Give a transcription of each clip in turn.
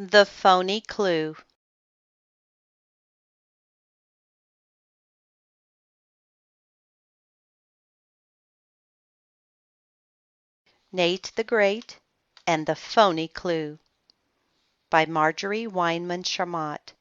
The Phony Clue. Nate the Great and the Phony Clue by Marjorie Weinman Sharmat.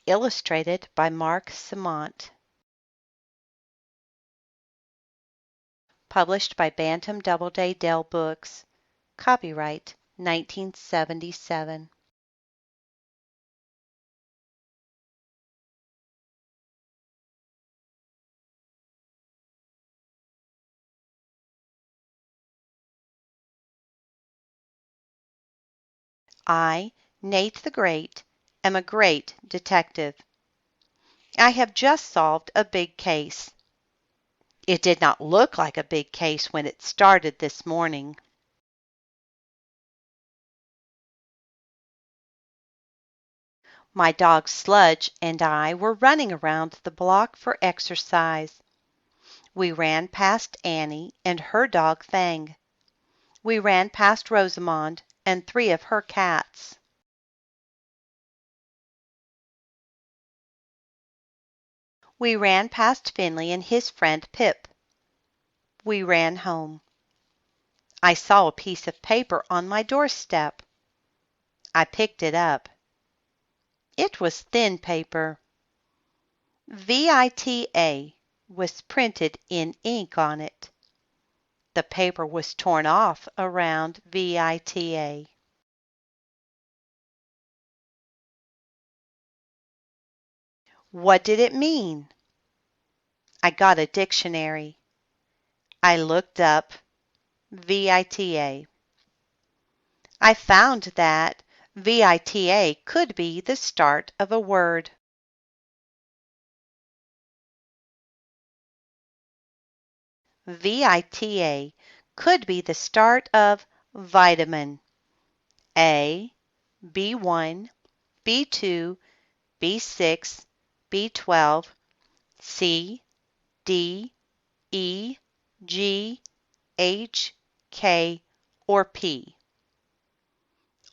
Illustrated by Marc Simont. Published by Bantam Doubleday Dell Books. Copyright 1977. I, Nate the Great, am a great detective. I have just solved a big case. It did not look like a big case when it started this morning. My dog Sludge and I were running around the block for exercise. We ran past Annie and her dog Fang. We ran past Rosamond and 3 of her cats. We ran past Finley and his friend Pip. We ran home. I saw a piece of paper on my doorstep. I picked it up. It was thin paper. VITA was printed in ink on it. The paper was torn off around VITA. What did it mean? I got a dictionary. I looked up VITA. I found that VITA could be the start of a word. VITA could be the start of vitamin. A, B1, B2, B6, B12, C, D, E, G, H, K, or P.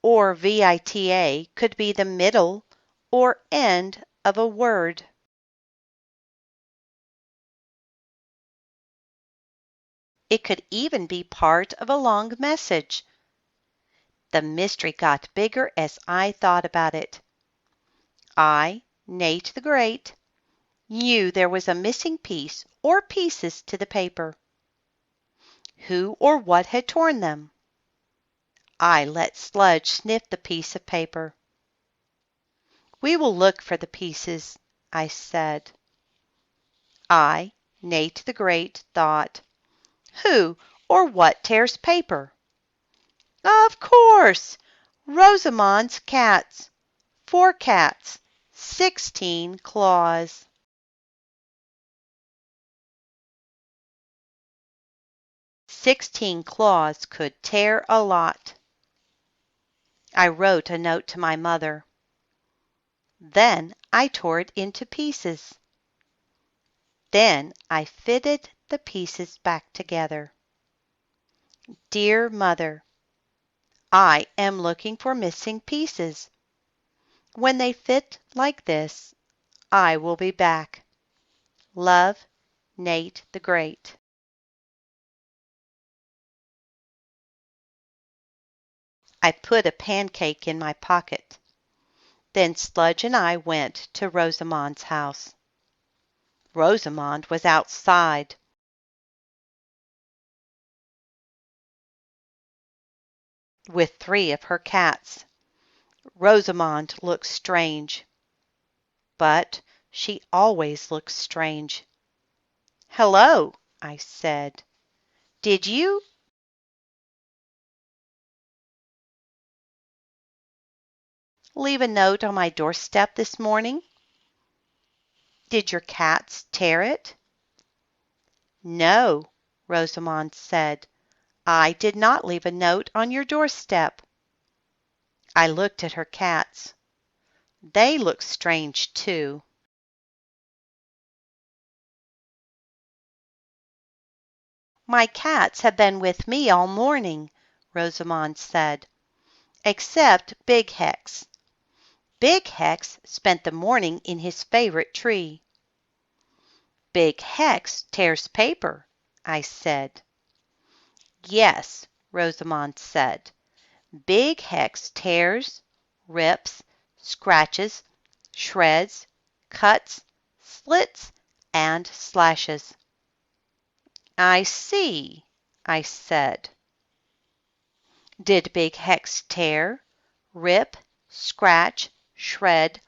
Or VITA could be the middle or end of a word. It could even be part of a long message. The mystery got bigger as I thought about it. I, Nate the Great, knew there was a missing piece or pieces to the paper. Who or what had torn them? I let Sludge sniff the piece of paper. We will look for the pieces, I said. I, Nate the Great, thought, who or what tears paper? Of course! Rosamond's cats. 4 cats, 16 claws. "16 claws could tear a lot." I wrote a note to my mother. Then I tore it into pieces. Then I fitted the pieces back together. Dear Mother, I am looking for missing pieces. When they fit like this, I will be back. Love, Nate the Great. I put a pancake in my pocket. Then Sludge and I went to Rosamond's house. Rosamond was outside. With 3 of her cats. Rosamond looked strange. But she always looks strange. "Hello," I said. "Did you leave a note on my doorstep this morning? Did your cats tear it?" "No," Rosamond said. "I did not leave a note on your doorstep." I looked at her cats. They looked strange, too. "My cats have been with me all morning," Rosamond said. except Big Hex. Big Hex spent the morning in his favorite tree. Big Hex tears paper, I said. Yes, Rosamond said. Big Hex tears, rips, scratches, shreds, cuts, slits, and slashes. I see, I said. Did Big Hex tear, rip, scratch, shred,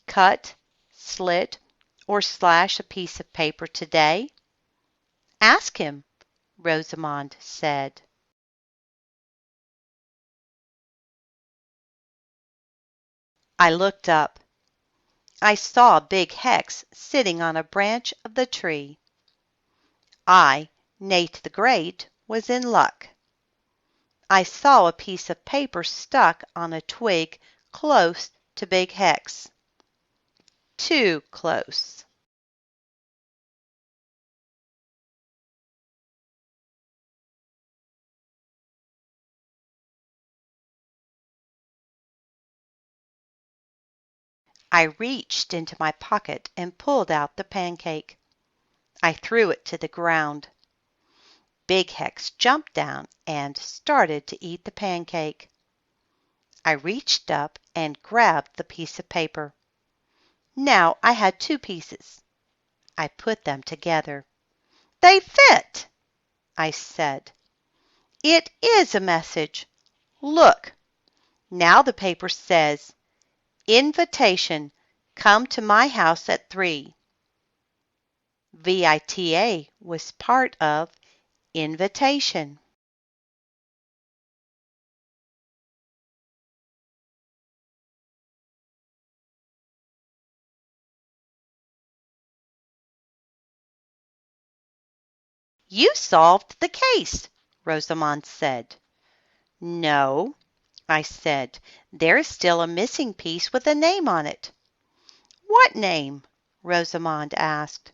cut, slit, or slash a piece of paper today? Ask him, Rosamond said. I looked up. I saw Big Hex sitting on a branch of the tree. I, Nate the Great, was in luck. I saw a piece of paper stuck on a twig close to Big Hex. Too close. I reached into my pocket and pulled out the pancake. I threw it to the ground. Big Hex jumped down and started to eat the pancake. I reached up and grabbed the piece of paper. Now I had two pieces. I put them together. They fit, I said. It is a message. Look. Now the paper says, Invitation. Come to my house at 3. VITA was part of invitation. You solved the case, Rosamond said. No, I said. There is still a missing piece with a name on it. What name? Rosamond asked.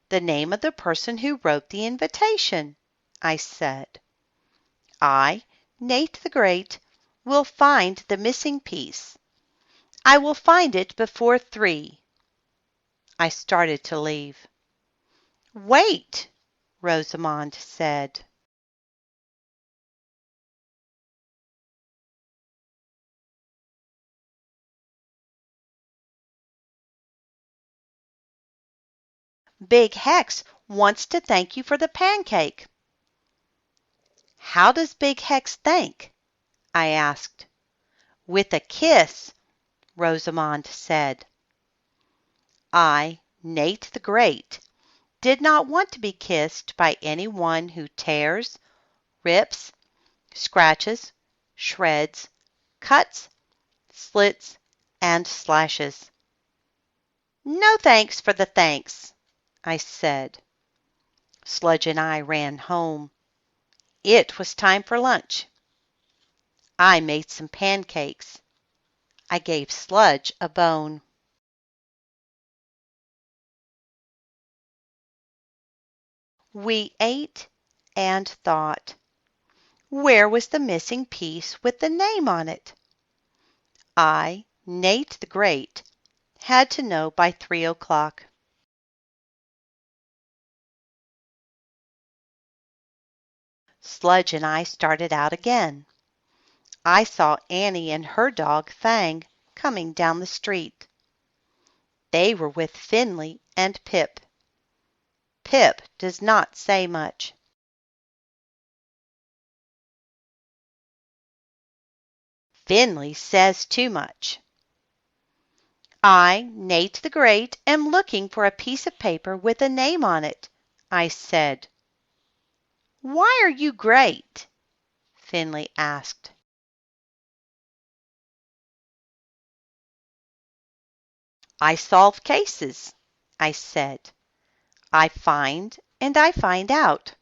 The name of the person who wrote the invitation, I said. I, Nate the Great, will find the missing piece. I will find it before 3. I started to leave. Wait, Rosamond said. Big Hex wants to thank you for the pancake. How does Big Hex thank? I asked. With a kiss, Rosamond said. I, Nate the Great, did not want to be kissed by anyone who tears, rips, scratches, shreds, cuts, slits, and slashes. No thanks for the thanks, I said. Sludge and I ran home. It was time for lunch. I made some pancakes. I gave Sludge a bone. We ate and thought. Where was the missing piece with the name on it? I, Nate the Great, had to know by 3 o'clock. Sludge and I started out again. I saw Annie and her dog Fang coming down the street. They were with Finley and Pip. Pip does not say much. Finley says too much. I, Nate the Great, am looking for a piece of paper with a name on it, I said. Why are you great? Finley asked. I solve cases, I said. I find and I find out.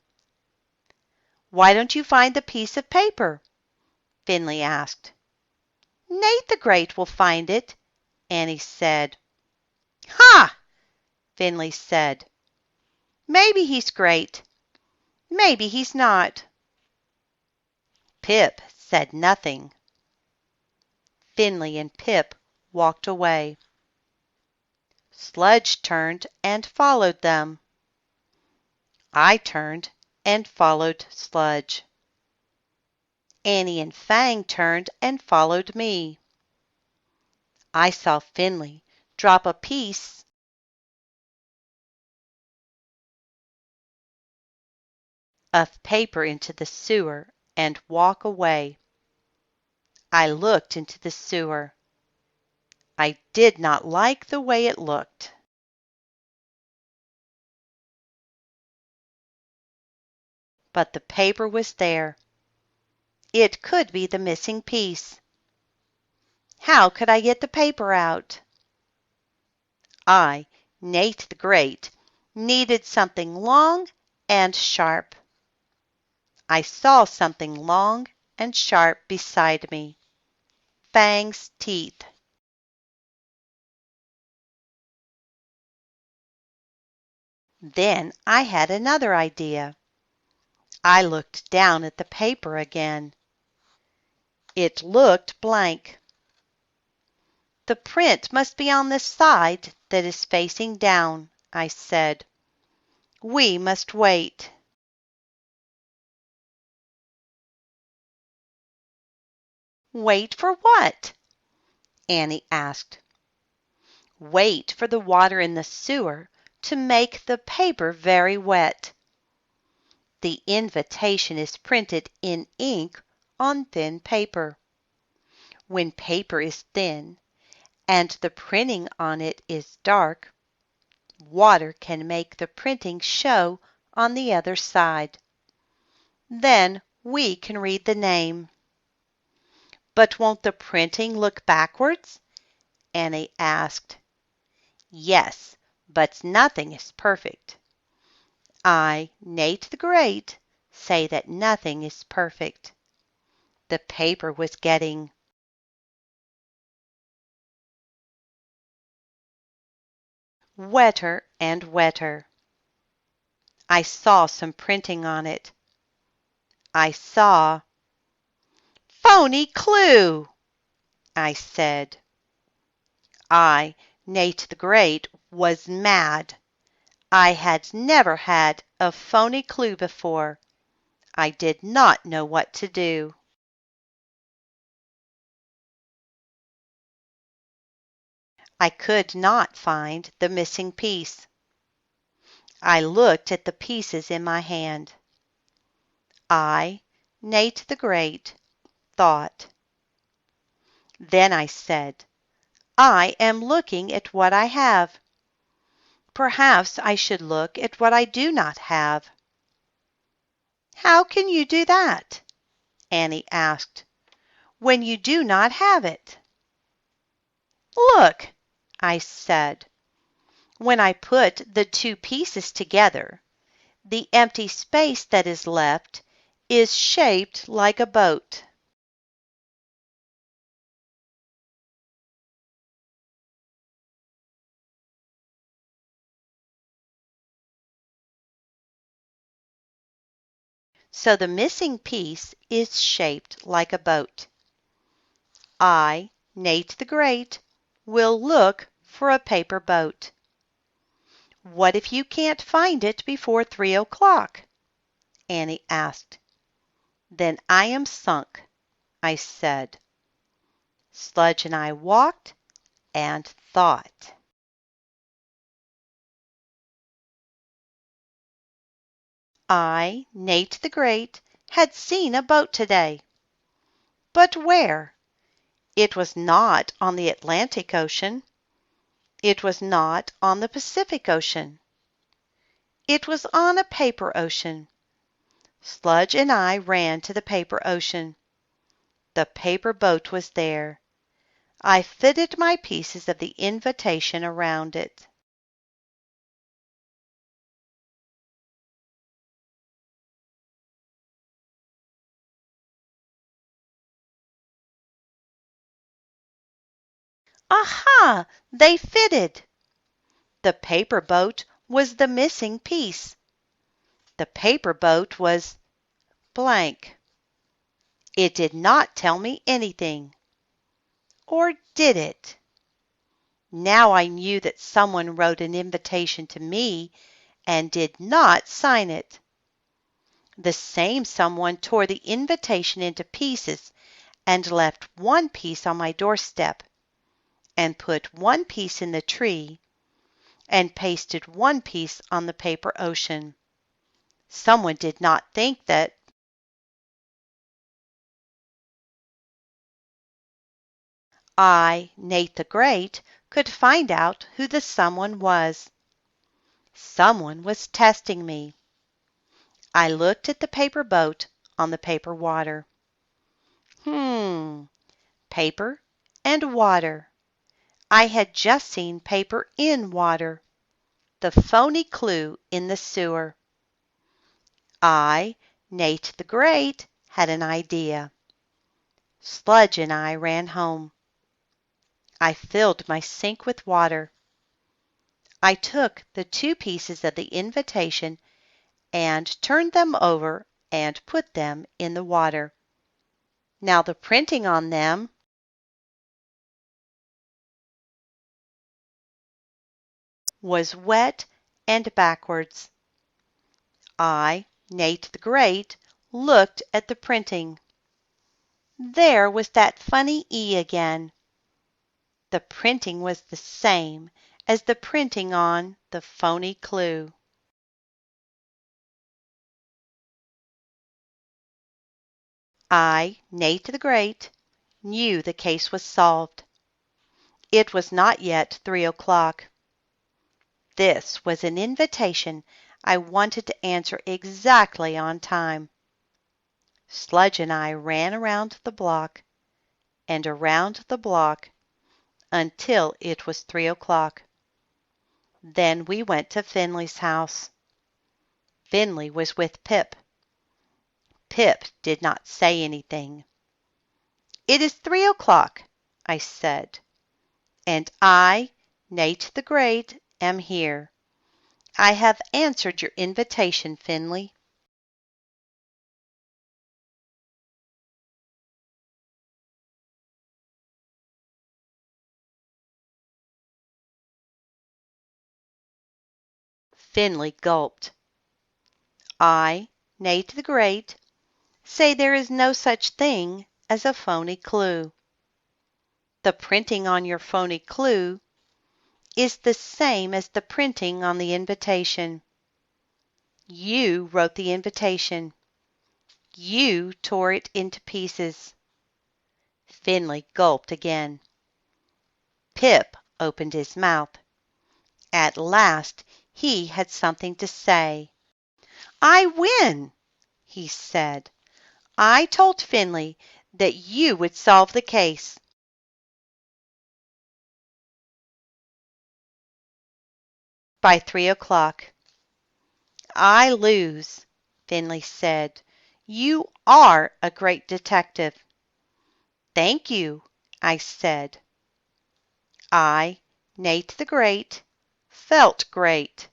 Why don't you find the piece of paper? Finley asked. Nate the Great will find it, Annie said. Ha! Finley said. Maybe he's great. Maybe he's not. Pip said nothing. Finley and Pip walked away. Sludge turned and followed them. I turned and followed Sludge. Annie and Fang turned and followed me. I saw Finley drop a piece of paper into the sewer and walk away. I looked into the sewer. I did not like the way it looked. But the paper was there. It could be the missing piece. How could I get the paper out? I, Nate the Great, needed something long and sharp. I saw something long and sharp beside me. Fang's teeth. Then I had another idea. I looked down at the paper again. It looked blank. The print must be on the side that is facing down, I said. We must wait. Wait for what? Annie asked. Wait for the water in the sewer to make the paper very wet. The invitation is printed in ink on thin paper. When paper is thin and the printing on it is dark, water can make the printing show on the other side. Then we can read the name. But won't the printing look backwards? Annie asked. Yes, but nothing is perfect. I, Nate the Great, say that nothing is perfect. The paper was getting wetter and wetter. I saw some printing on it. I saw Phony Clue, I said. I, Nate the Great, was mad. I had never had a phony clue before. I did not know what to do. I could not find the missing piece. I looked at the pieces in my hand. I, Nate the Great, thought. Then I said, I am looking at what I have. Perhaps I should look at what I do not have. How can you do that? Annie asked, when you do not have it. Look, I said. When I put the two pieces together, the empty space that is left is shaped like a boat. So the missing piece is shaped like a boat. I, Nate the Great, will look for a paper boat. What if you can't find it before 3 o'clock? Annie asked. Then I am sunk, I said. Sludge and I walked and thought. I, Nate the Great, had seen a boat today. But where? It was not on the Atlantic Ocean. It was not on the Pacific Ocean. It was on a paper ocean. Sludge and I ran to the paper ocean. The paper boat was there. I fitted my pieces of the invitation around it. Aha! They fitted! The paper boat was the missing piece. The paper boat was blank. It did not tell me anything. Or did it? Now I knew that someone wrote an invitation to me and did not sign it. The same someone tore the invitation into pieces and left one piece on my doorstep, and put one piece in the tree, and pasted one piece on the paper ocean. Someone did not think that I, Nate the Great, could find out who the someone was. Someone was testing me. I looked at the paper boat on the paper water. Paper and water. I had just seen paper in water. The phony clue in the sewer. I, Nate the Great, had an idea. Sludge and I ran home. I filled my sink with water. I took the two pieces of the invitation and turned them over and put them in the water. Now the printing on them was wet and backwards. I, Nate the Great, looked at the printing. There was that funny E again. The printing was the same as the printing on the phony clue. I, Nate the Great, knew the case was solved. It was not yet 3 o'clock. This was an invitation I wanted to answer exactly on time. Sludge and I ran around the block and around the block until it was 3 o'clock. Then we went to Finley's house. Finley was with Pip. Pip did not say anything. "It is 3 o'clock," I said, "and I, Nate the Great, am here. I have answered your invitation, Finley." Finley gulped. "I, Nate the Great, say there is no such thing as a phony clue. The printing on your phony clue is the same as the printing on the invitation. You wrote the invitation. You tore it into pieces." Finley gulped again. Pip opened his mouth. At last he had something to say. "I win," he said. "I told Finley that you would solve the case." By 3 o'clock. "I lose," Finley said. "You are a great detective." "Thank you," I said. I, Nate the Great, felt great.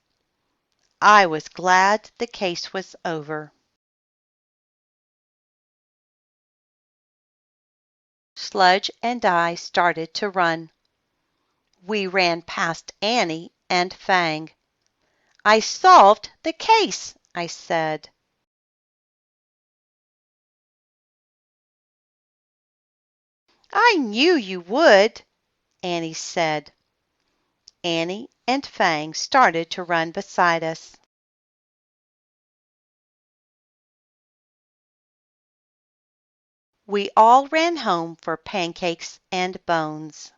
I was glad the case was over. Sludge and I started to run. We ran past Annie and Fang. "I solved the case," I said. "I knew you would," Annie said. Annie and Fang started to run beside us. We all ran home for pancakes and bones.